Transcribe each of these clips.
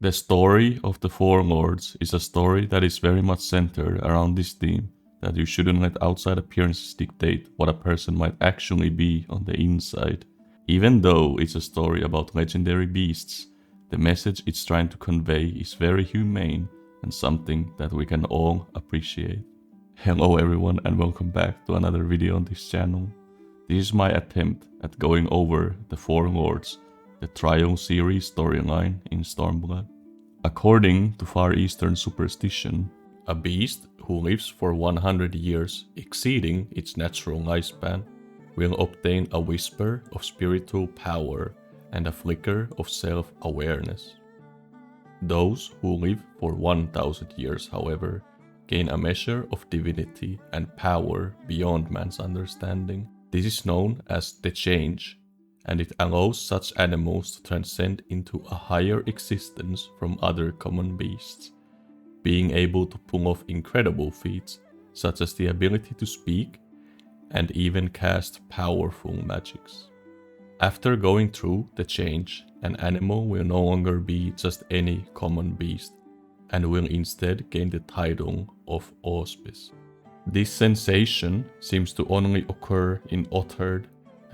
The story of the Four Lords is a story that is very much centered around this theme that you shouldn't let outside appearances dictate what a person might actually be on the inside. Even though it's a story about legendary beasts, the message it's trying to convey is very humane and something that we can all appreciate. Hello everyone and welcome back to another video on this channel. This is my attempt at going over the Four Lords, the Trial series storyline in Stormblood. According to Far Eastern superstition, a beast who lives for 100 years, exceeding its natural lifespan, will obtain a whisper of spiritual power and a flicker of self-awareness. Those who live for 1,000 years, however, gain a measure of divinity and power beyond man's understanding. This is known as the Change, and it allows such animals to transcend into a higher existence from other common beasts, being able to pull off incredible feats such as the ability to speak and even cast powerful magics. After going through the Change, an animal will no longer be just any common beast and will instead gain the title of Auspice. This sensation seems to only occur in Otherd,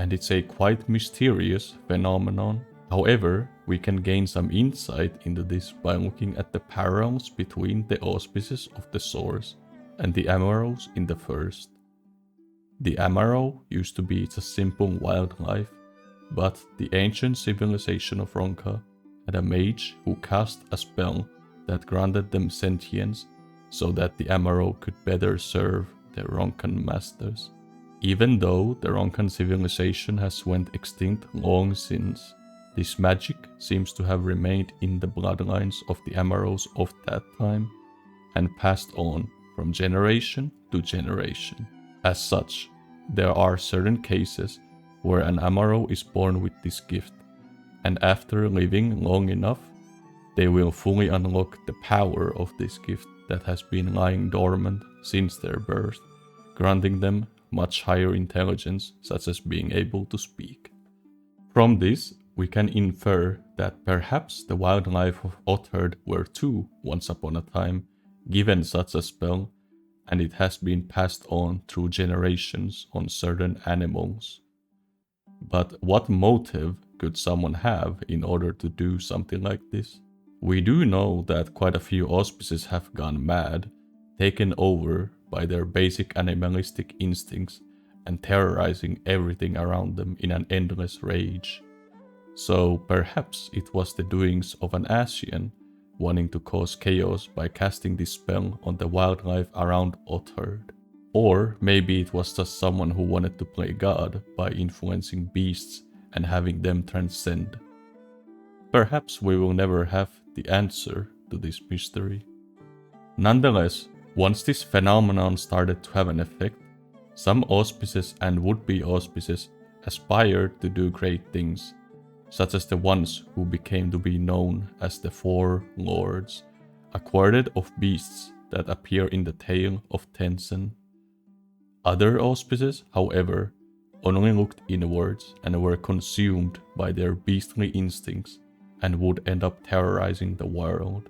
and it's a quite mysterious phenomenon. However, we can gain some insight into this by looking at the parallels between the auspices of the source and the Amaros in the first. The Amaro used to be just simple wildlife, but the ancient civilization of Ronka had a mage who cast a spell that granted them sentience so that the Amaro could better serve their Ronkan masters. Even though the Ronkan civilization has went extinct long since, this magic seems to have remained in the bloodlines of the Amaros of that time and passed on from generation to generation. As such, there are certain cases where an Amaro is born with this gift, and after living long enough, they will fully unlock the power of this gift that has been lying dormant since their birth, granting them much higher intelligence, such as being able to speak. From this, we can infer that perhaps the wildlife of Otherd were too, once upon a time, given such a spell, and it has been passed on through generations on certain animals. But what motive could someone have in order to do something like this? We do know that quite a few auspices have gone mad, taken over by their basic animalistic instincts and terrorizing everything around them in an endless rage. So perhaps it was the doings of an Asian wanting to cause chaos by casting this spell on the wildlife around Otherd. Or maybe it was just someone who wanted to play God by influencing beasts and having them transcend. Perhaps we will never have the answer to this mystery. Nonetheless, once this phenomenon started to have an effect, some auspices and would-be auspices aspired to do great things, such as the ones who became to be known as the Four Lords, a quartet of beasts that appear in the tale of Tenzin. Other auspices, however, only looked inwards and were consumed by their beastly instincts and would end up terrorizing the world.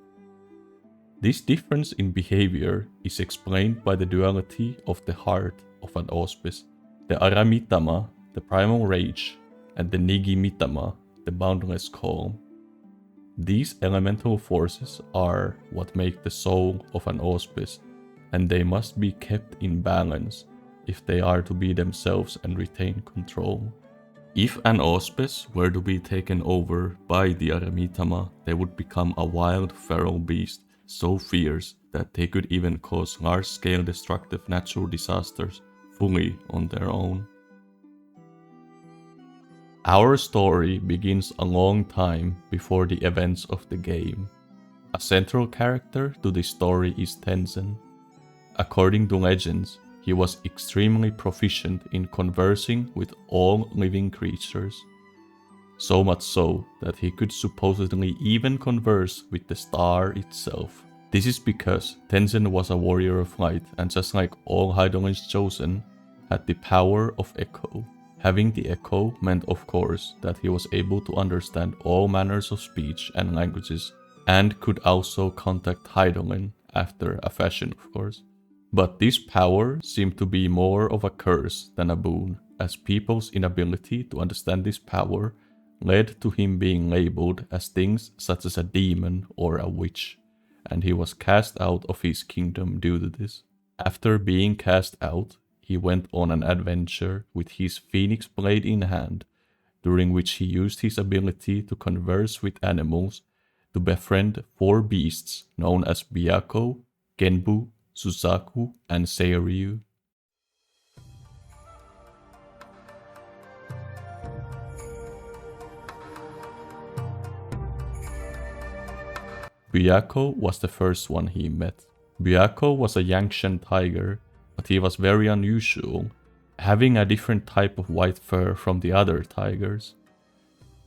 This difference in behavior is explained by the duality of the heart of an auspice, the Aramitama, the primal rage, and the Nigimitama, the boundless calm. These elemental forces are what make the soul of an auspice, and they must be kept in balance if they are to be themselves and retain control. If an auspice were to be taken over by the Aramitama, they would become a wild feral beast so fierce that they could even cause large-scale destructive natural disasters fully on their own. Our story begins a long time before the events of the game. A central character to this story is Tenzin. According to legends, he was extremely proficient in conversing with all living creatures. So much so that he could supposedly even converse with the star itself. This is because Tenzin was a warrior of light and, just like all Heidelberg's chosen, had the power of echo. Having the echo meant, of course, that he was able to understand all manners of speech and languages and could also contact Heidelin after a fashion, of course. But this power seemed to be more of a curse than a boon, as people's inability to understand this power led to him being labeled as things such as a demon or a witch, and he was cast out of his kingdom due to this. After being cast out, he went on an adventure with his phoenix blade in hand, during which he used his ability to converse with animals to befriend 4 beasts known as Biako, Genbu, Suzaku, and Seiryu. Biako was the first one he met. Biako was a Yangshan tiger, but he was very unusual, having a different type of white fur from the other tigers.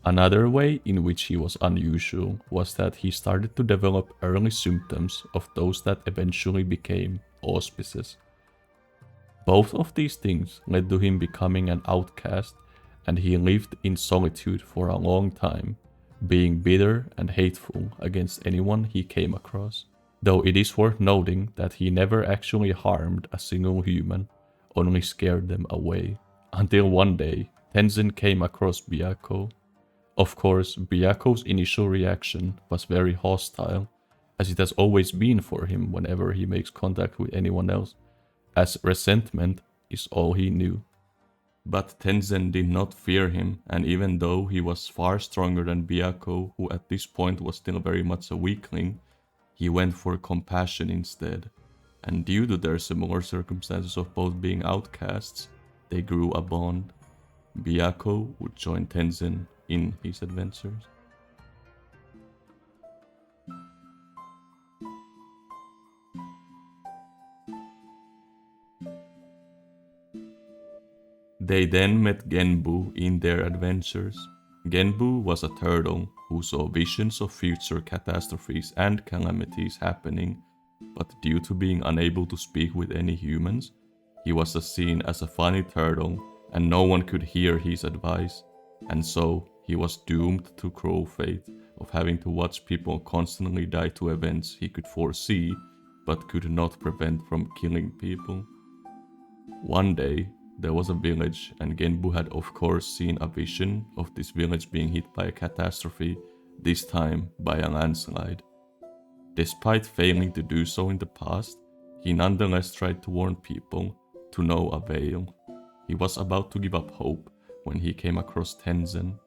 Another way in which he was unusual was that he started to develop early symptoms of those that eventually became auspices. Both of these things led to him becoming an outcast, and he lived in solitude for a long time, being bitter and hateful against anyone he came across. Though it is worth noting that he never actually harmed a single human, only scared them away. Until one day, Tenzin came across Biako. Of course, Biako's initial reaction was very hostile, as it has always been for him whenever he makes contact with anyone else, as resentment is all he knew. But Tenzin did not fear him, and even though he was far stronger than Biako, who at this point was still very much a weakling, he went for compassion instead, and due to their similar circumstances of both being outcasts, they grew a bond. Biako would join Tenzin in his adventures. They then met Genbu in their adventures. Genbu was a turtle who saw visions of future catastrophes and calamities happening, but due to being unable to speak with any humans, he was seen as a funny turtle and no one could hear his advice, and so he was doomed to cruel fate of having to watch people constantly die to events he could foresee but could not prevent from killing people. One day, there was a village, and Genbu had of course seen a vision of this village being hit by a catastrophe, this time by a landslide. Despite failing to do so in the past, he nonetheless tried to warn people, to no avail. He was about to give up hope when he came across Tenzin.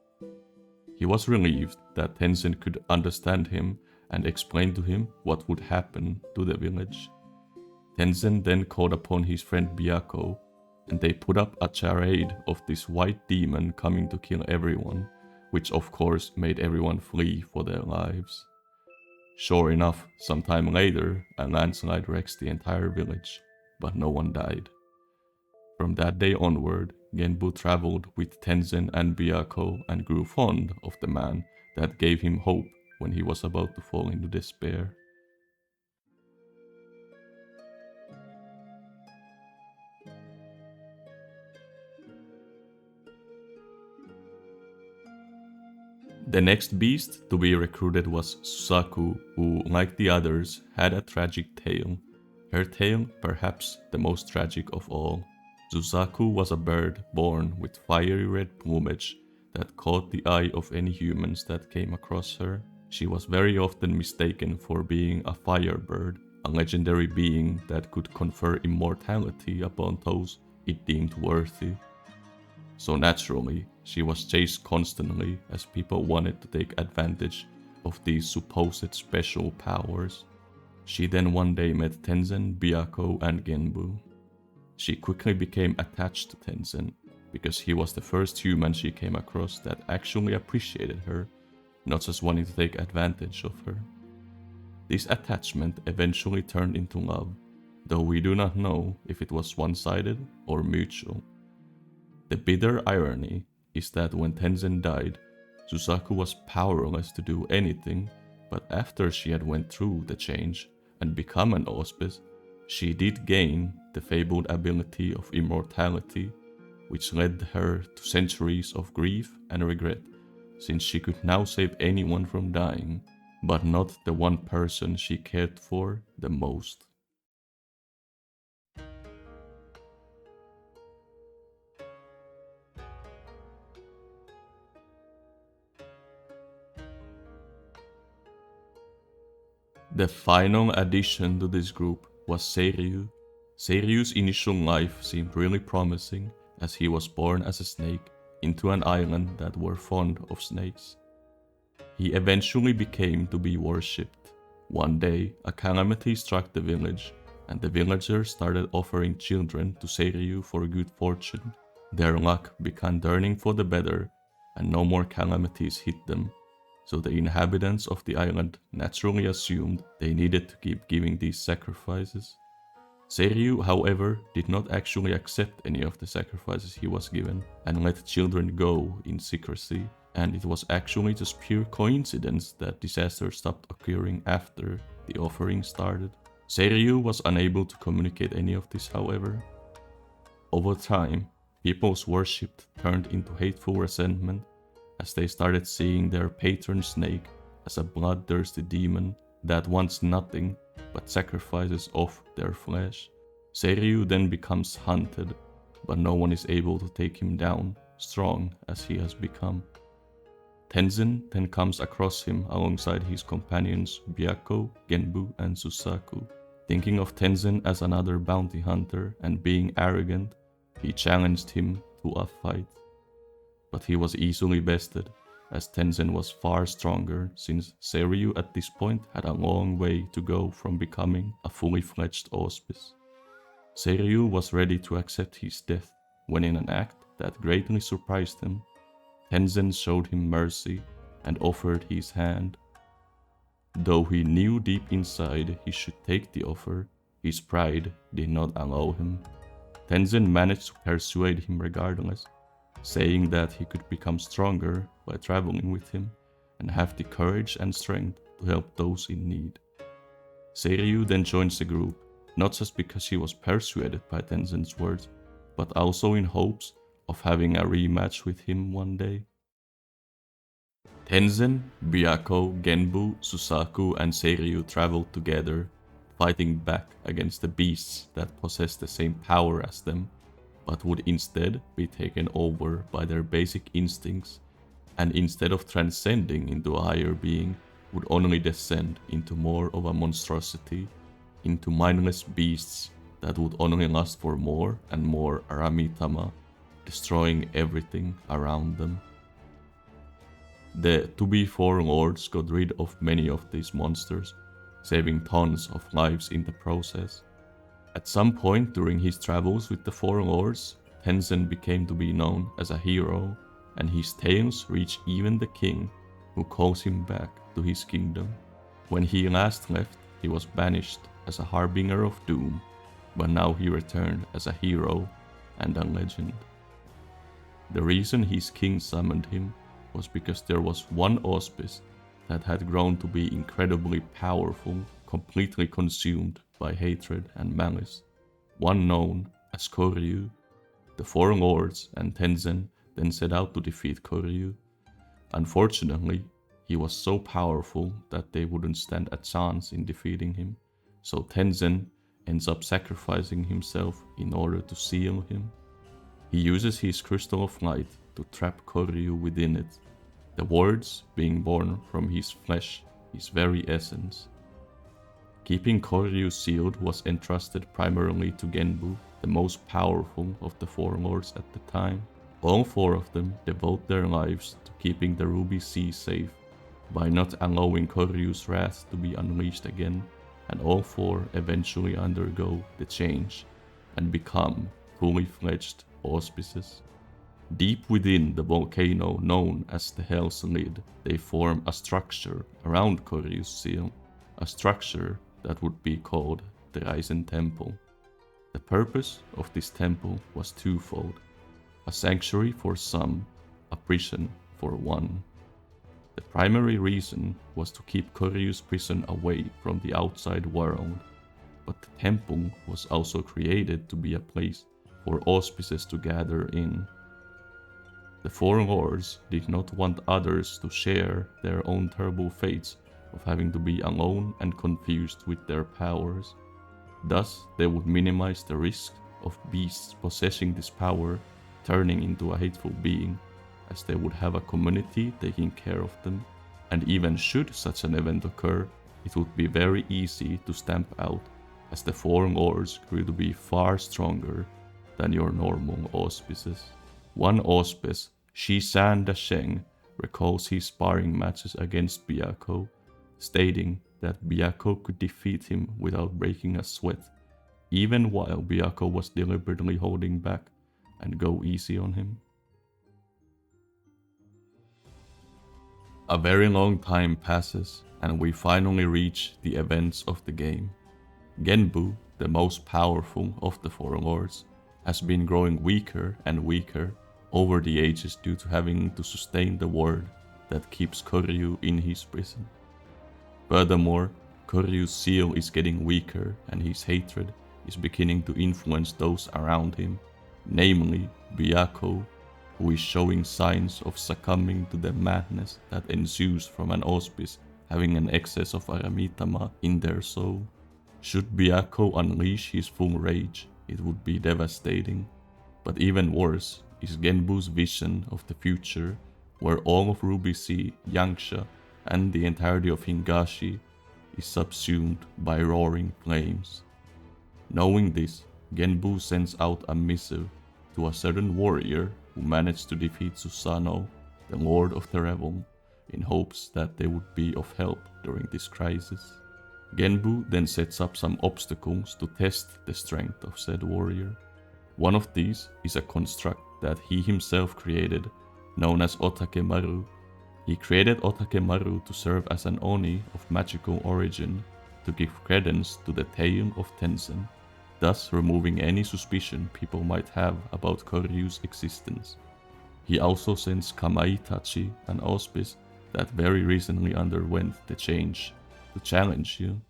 He was relieved that Tenzin could understand him and explain to him what would happen to the village. Tenzin then called upon his friend Biako, and they put up a charade of this white demon coming to kill everyone, which of course made everyone flee for their lives. Sure enough, sometime later, a landslide wrecked the entire village, but no one died. From that day onward, Genbu traveled with Tenzin and Biako and grew fond of the man that gave him hope when he was about to fall into despair. The next beast to be recruited was Suzaku, who, like the others, had a tragic tale. Her tale, perhaps the most tragic of all. Suzaku was a bird born with fiery red plumage that caught the eye of any humans that came across her. She was very often mistaken for being a firebird, a legendary being that could confer immortality upon those it deemed worthy. So naturally, she was chased constantly as people wanted to take advantage of these supposed special powers. She then one day met Tenzin, Biako, and Genbu. She quickly became attached to Tenzin because he was the first human she came across that actually appreciated her, not just wanting to take advantage of her. This attachment eventually turned into love, though we do not know if it was one-sided or mutual. The bitter irony is that when Tenzin died, Suzaku was powerless to do anything, but after she had went through the change and become an auspice, she did gain the fabled ability of immortality, which led her to centuries of grief and regret, since she could now save anyone from dying, but not the one person she cared for the most. The final addition to this group was Seiryu. Seiryu's initial life seemed really promising, as he was born as a snake into an island that were fond of snakes. He eventually became to be worshipped. One day, a calamity struck the village, and the villagers started offering children to Seiryu for good fortune. Their luck began turning for the better, and no more calamities hit them. So the inhabitants of the island naturally assumed they needed to keep giving these sacrifices. Seiryu, however, did not actually accept any of the sacrifices he was given and let children go in secrecy, and it was actually just pure coincidence that disasters stopped occurring after the offering started. Seiryu was unable to communicate any of this, however. Over time, people's worship turned into hateful resentment as they started seeing their patron snake as a bloodthirsty demon that wants nothing but sacrifices of their flesh. Seiryu then becomes hunted, but no one is able to take him down, strong as he has become. Tenzin then comes across him alongside his companions Biako, Genbu, and Suzaku. Thinking of Tenzin as another bounty hunter and being arrogant, he challenged him to a fight. But he was easily bested, as Tenzin was far stronger since Seiryu at this point had a long way to go from becoming a fully fledged auspice. Seiryu was ready to accept his death when, in an act that greatly surprised him, Tenzin showed him mercy and offered his hand. Though he knew deep inside he should take the offer, his pride did not allow him. Tenzin managed to persuade him regardless, saying that he could become stronger by traveling with him and have the courage and strength to help those in need. Seiryu then joins the group, not just because she was persuaded by Tenzin's words, but also in hopes of having a rematch with him one day. Tenzin, Biako, Genbu, Suzaku, and Seiryu traveled together, fighting back against the beasts that possessed the same power as them, but would instead be taken over by their basic instincts, and instead of transcending into a higher being, would only descend into more of a monstrosity, into mindless beasts that would only last for more and more Aramitama, destroying everything around them. The to-be-4 lords got rid of many of these monsters, saving tons of lives in the process. At some point during his travels with the 4 lords, Tenzin became to be known as a hero, and his tales reach even the king, who calls him back to his kingdom. When he last left, he was banished as a harbinger of doom, but now he returned as a hero and a legend. The reason his king summoned him was because there was one auspice that had grown to be incredibly powerful, completely consumed by hatred and malice, one known as Koryu. The 4 lords and Tenzin then set out to defeat Koryu. Unfortunately, he was so powerful that they wouldn't stand a chance in defeating him, so Tenzin ends up sacrificing himself in order to seal him. He uses his crystal of light to trap Koryu within it, the words being born from his flesh, his very essence. Keeping Koryu sealed was entrusted primarily to Genbu, the most powerful of the 4 lords at the time. All 4 of them devote their lives to keeping the Ruby Sea safe by not allowing Koryu's wrath to be unleashed again, and all 4 eventually undergo the change and become fully fledged auspices. Deep within the volcano known as the Hell's Lid, they form a structure around Koryu's seal, a structure that would be called the Eizen Temple. The purpose of this temple was twofold: a sanctuary for some, a prison for one. The primary reason was to keep Koryu's prison away from the outside world, but the temple was also created to be a place for auspices to gather in. The 4 lords did not want others to share their own terrible fates of having to be alone and confused with their powers. Thus, they would minimize the risk of beasts possessing this power turning into a hateful being, as they would have a community taking care of them, and even should such an event occur, it would be very easy to stamp out, as the four lords grew to be far stronger than your normal auspices. One auspice, Shisan Dasheng, recalls his sparring matches against Biako, stating that Biako could defeat him without breaking a sweat, even while Biako was deliberately holding back, and go easy on him. A very long time passes, and we finally reach the events of the game. Genbu, the most powerful of the four lords, has been growing weaker and weaker over the ages due to having to sustain the ward that keeps Koryu in his prison. Furthermore, Koryu's seal is getting weaker and his hatred is beginning to influence those around him, namely Biako, who is showing signs of succumbing to the madness that ensues from an auspice having an excess of Aramitama in their soul. Should Biako unleash his full rage, it would be devastating. But even worse is Genbu's vision of the future, where all of Ruby Sea, Yangsha, and the entirety of Hingashi is subsumed by roaring flames. Knowing this, Genbu sends out a missive to a certain warrior who managed to defeat Susanoo, the Lord of the Realm, in hopes that they would be of help during this crisis. Genbu then sets up some obstacles to test the strength of said warrior. One of these is a construct that he himself created, known as Otakemaru. He created Otakemaru to serve as an Oni of magical origin, to give credence to the tale of Tenzin, thus removing any suspicion people might have about Koryu's existence. He also sends Kamaitachi, an auspice that very recently underwent the change, to challenge you.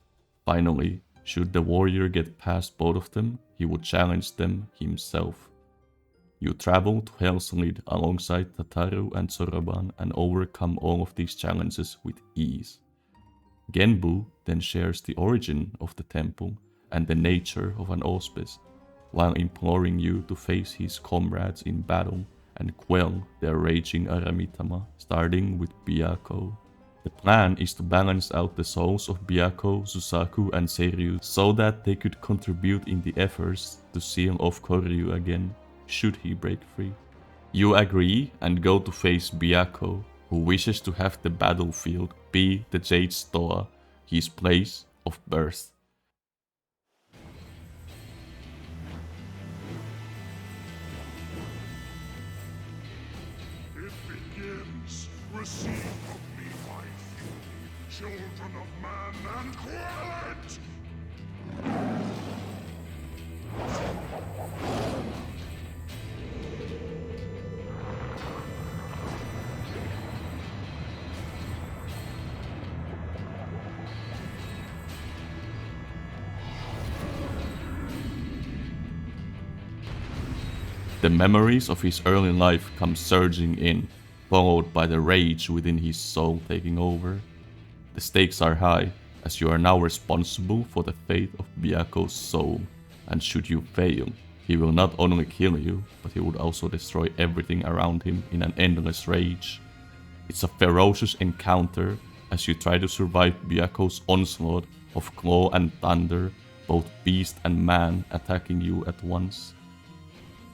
Finally, should the warrior get past both of them, he would challenge them himself. You travel to Hell's Lid alongside Tataru and Soroban and overcome all of these challenges with ease. Genbu then shares the origin of the temple and the nature of an auspice, while imploring you to face his comrades in battle and quell their raging Aramitama, starting with Biako. The plan is to balance out the souls of Biako, Suzaku, and Seiryu so that they could contribute in the efforts to seal off Koryu again, should he break free. You agree and go to face Biako, who wishes to have the battlefield be the Jade Stoa, his place of birth. It begins. Receive of me my fury, children of man, and quell it! The memories of his early life come surging in, followed by the rage within his soul taking over. The stakes are high, as you are now responsible for the fate of Biako's soul, and should you fail, he will not only kill you, but he would also destroy everything around him in an endless rage. It's a ferocious encounter as you try to survive Biako's onslaught of claw and thunder, both beast and man attacking you at once.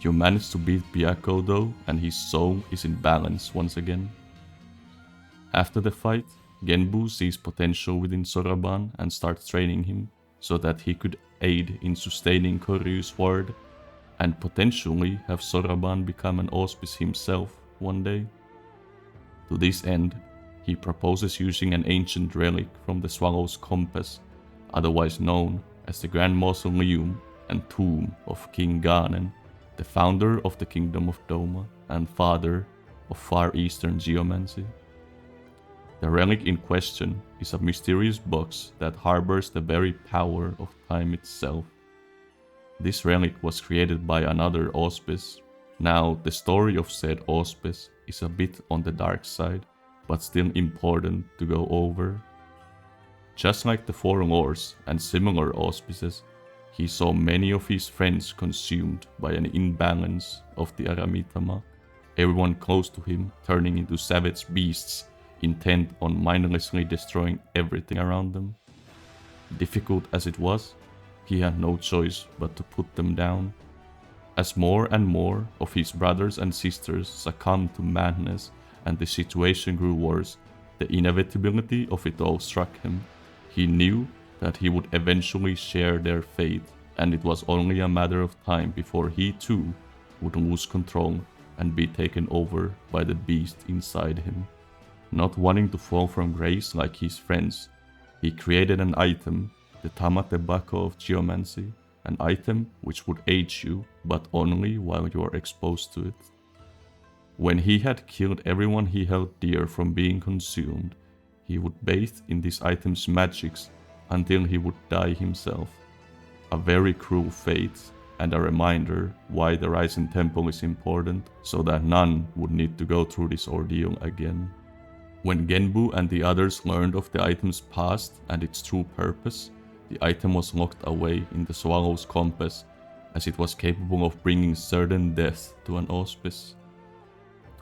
You manage to beat Biako though, and his soul is in balance once again. After the fight, Genbu sees potential within Soroban and starts training him so that he could aid in sustaining Koryu's ward and potentially have Soroban become an auspice himself one day. To this end, he proposes using an ancient relic from the Swallow's Compass, otherwise known as the Grand Mausoleum and Tomb of King Ganen, the founder of the Kingdom of Doma and father of Far Eastern geomancy. The relic in question is a mysterious box that harbors the very power of time itself. This relic was created by another auspice. Now, the story of said auspice is a bit on the dark side, but still important to go over. Just like the Four Lords and similar auspices, he saw many of his friends consumed by an imbalance of the Aramitama, everyone close to him turning into savage beasts intent on mindlessly destroying everything around them. Difficult as it was, he had no choice but to put them down. As more and more of his brothers and sisters succumbed to madness and the situation grew worse, the inevitability of it all struck him. He knew that he would eventually share their fate, and it was only a matter of time before he too would lose control and be taken over by the beast inside him. Not wanting to fall from grace like his friends, he created an item, the Biako of Geomancy, an item which would aid you, but only while you are exposed to it. When he had killed everyone he held dear from being consumed, he would bathe in this item's magics until he would die himself. A very cruel fate, and a reminder why the Eizen Temple is important, so that none would need to go through this ordeal again. When Genbu and the others learned of the item's past and its true purpose, the item was locked away in the Swallow's compass, as it was capable of bringing certain death to an auspice.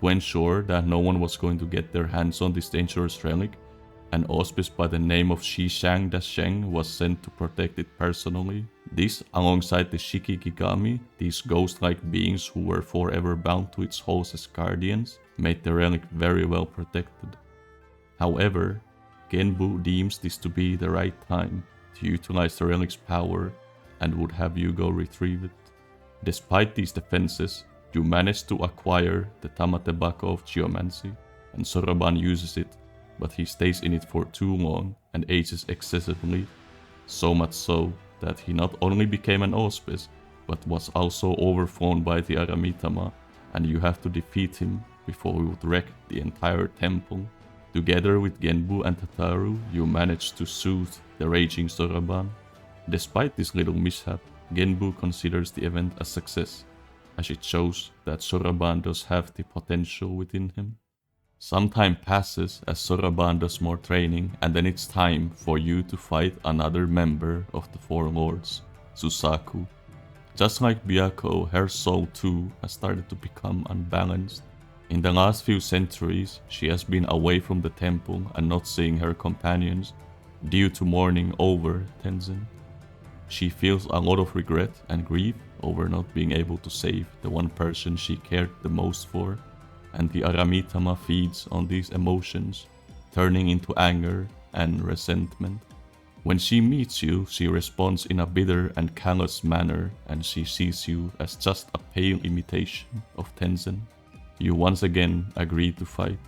To ensure that no one was going to get their hands on this dangerous relic, an auspice by the name of Shishang Dasheng was sent to protect it personally. This, alongside the Shikigigami, these ghost-like beings who were forever bound to its halls as guardians, made the relic very well protected. However, Genbu deems this to be the right time to utilize the relic's power and would have you go retrieve it. Despite these defenses, you manage to acquire the Biako of Geomancy, and Soroban uses it, but he stays in it for too long and ages excessively, so much so that he not only became an auspice, but was also overthrown by the Aramitama, and you have to defeat him before he would wreck the entire temple. Together with Genbu and Tataru, you manage to soothe the raging Soroban. Despite this little mishap, Genbu considers the event a success, as it shows that Soroban does have the potential within him. Some time passes as Soroban does more training, and then it's time for you to fight another member of the Four Lords, Suzaku. Just like Biako, her soul too has started to become unbalanced. In the last few centuries, she has been away from the temple and not seeing her companions due to mourning over Tenzin. She feels a lot of regret and grief over not being able to save the one person she cared the most for, and the Aramitama feeds on these emotions, turning into anger and resentment. When she meets you, she responds in a bitter and callous manner, and she sees you as just a pale imitation of Tenzin. You once again agree to fight.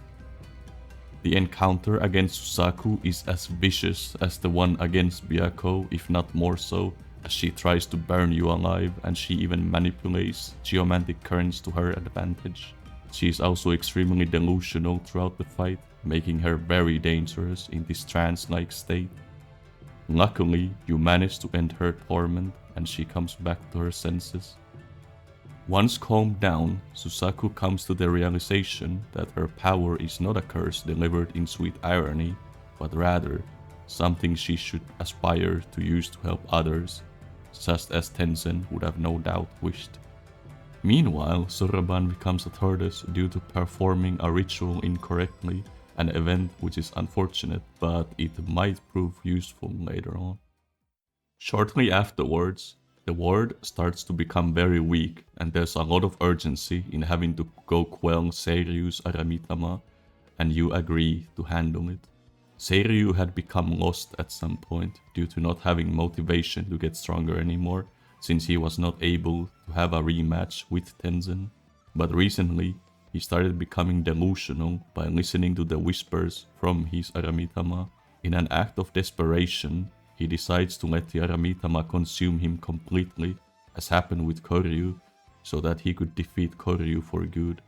The encounter against Suzaku is as vicious as the one against Biako, if not more so, as she tries to burn you alive, and she even manipulates geomantic currents to her advantage. She is also extremely delusional throughout the fight, making her very dangerous in this trance-like state. Luckily, you manage to end her torment, and she comes back to her senses. Once calmed down, Suzaku comes to the realization that her power is not a curse delivered in sweet irony, but rather something she should aspire to use to help others, just as Tenzin would have no doubt wished. Meanwhile, Soroban becomes a tortoise due to performing a ritual incorrectly, an event which is unfortunate, but it might prove useful later on. Shortly afterwards, the ward starts to become very weak, and there's a lot of urgency in having to go quell Seiryu's Aramitama, and you agree to handle it. Seiryu had become lost at some point due to not having motivation to get stronger anymore, since he was not able to have a rematch with Tenzin. But recently, he started becoming delusional by listening to the whispers from his Aramitama. In an act of desperation, he decides to let the Aramitama consume him completely, as happened with Koryu, so that he could defeat Koryu for good,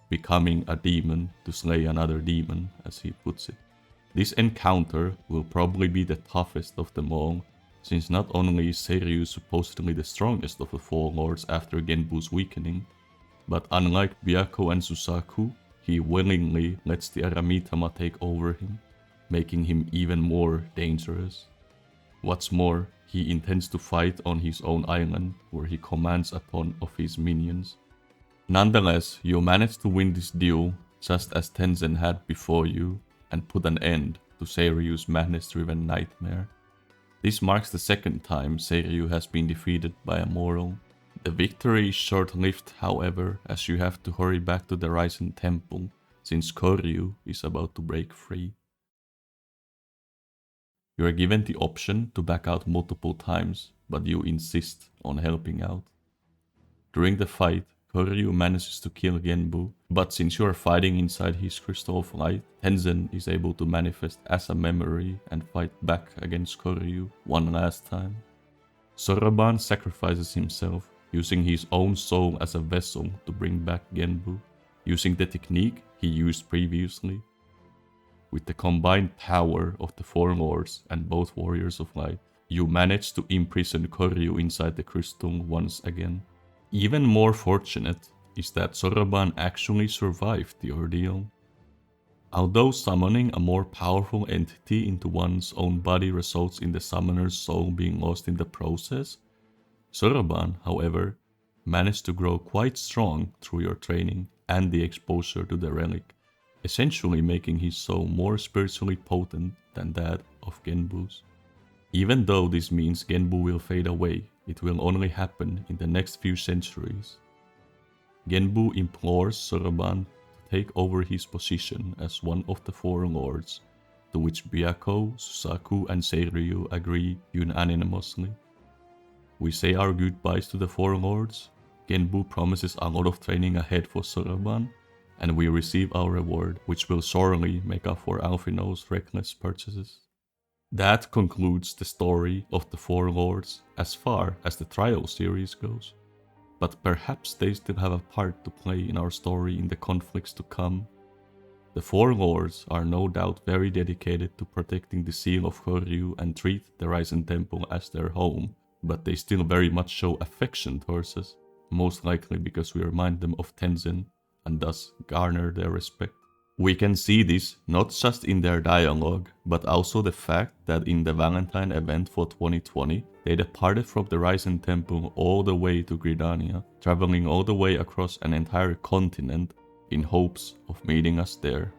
becoming a demon to slay another demon, as he puts it. This encounter will probably be the toughest of them all, since not only is Seiryu supposedly the strongest of the Four Lords after Genbu's weakening, but unlike Biako and Suzaku, he willingly lets the Aramitama take over him. making him even more dangerous. What's more, he intends to fight on his own island, where he commands a ton of his minions. Nonetheless, you manage to win this duel just as Tenzin had before you, and put an end to Seiryu's madness-driven nightmare. This marks the second time Seiryu has been defeated by a mortal. The victory is short-lived, however, as you have to hurry back to the Eizen Temple, since Koryu is about to break free. You are given the option to back out multiple times, but you insist on helping out. During the fight, Koryu manages to kill Genbu, but since you are fighting inside his crystal of light, Tenzin is able to manifest as a memory and fight back against Koryu one last time. Soroban sacrifices himself, using his own soul as a vessel to bring back Genbu, using the technique he used previously. With the combined power of the four lords and both warriors of light, you manage to imprison Koryu inside the crystal once again. Even more fortunate is that Soroban actually survived the ordeal. Although summoning a more powerful entity into one's own body results in the summoner's soul being lost in the process, Soroban, however, managed to grow quite strong through your training and the exposure to the relic, essentially making his soul more spiritually potent than that of Genbu's. Even though this means Genbu will fade away, it will only happen in the next few centuries. Genbu implores Soroban to take over his position as one of the four lords, to which Biako, Suzaku and Seiryu agree unanimously. We say our goodbyes to the four lords, Genbu promises a lot of training ahead for Soroban, and we receive our reward, which will surely make up for Alphinaud's reckless purchases. That concludes the story of the Four Lords as far as the Trial series goes. But perhaps they still have a part to play in our story in the conflicts to come. The Four Lords are no doubt very dedicated to protecting the seal of Koryu and treat the Eizen Temple as their home, but they still very much show affection towards us, most likely because we remind them of Tenzin, and thus garner their respect. We can see this not just in their dialogue, but also the fact that in the Valentine event for 2020, they departed from the Eizen Temple all the way to Gridania, traveling all the way across an entire continent in hopes of meeting us there.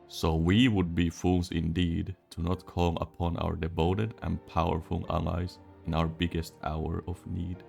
So we would be fools indeed to not call upon our devoted and powerful allies in our biggest hour of need.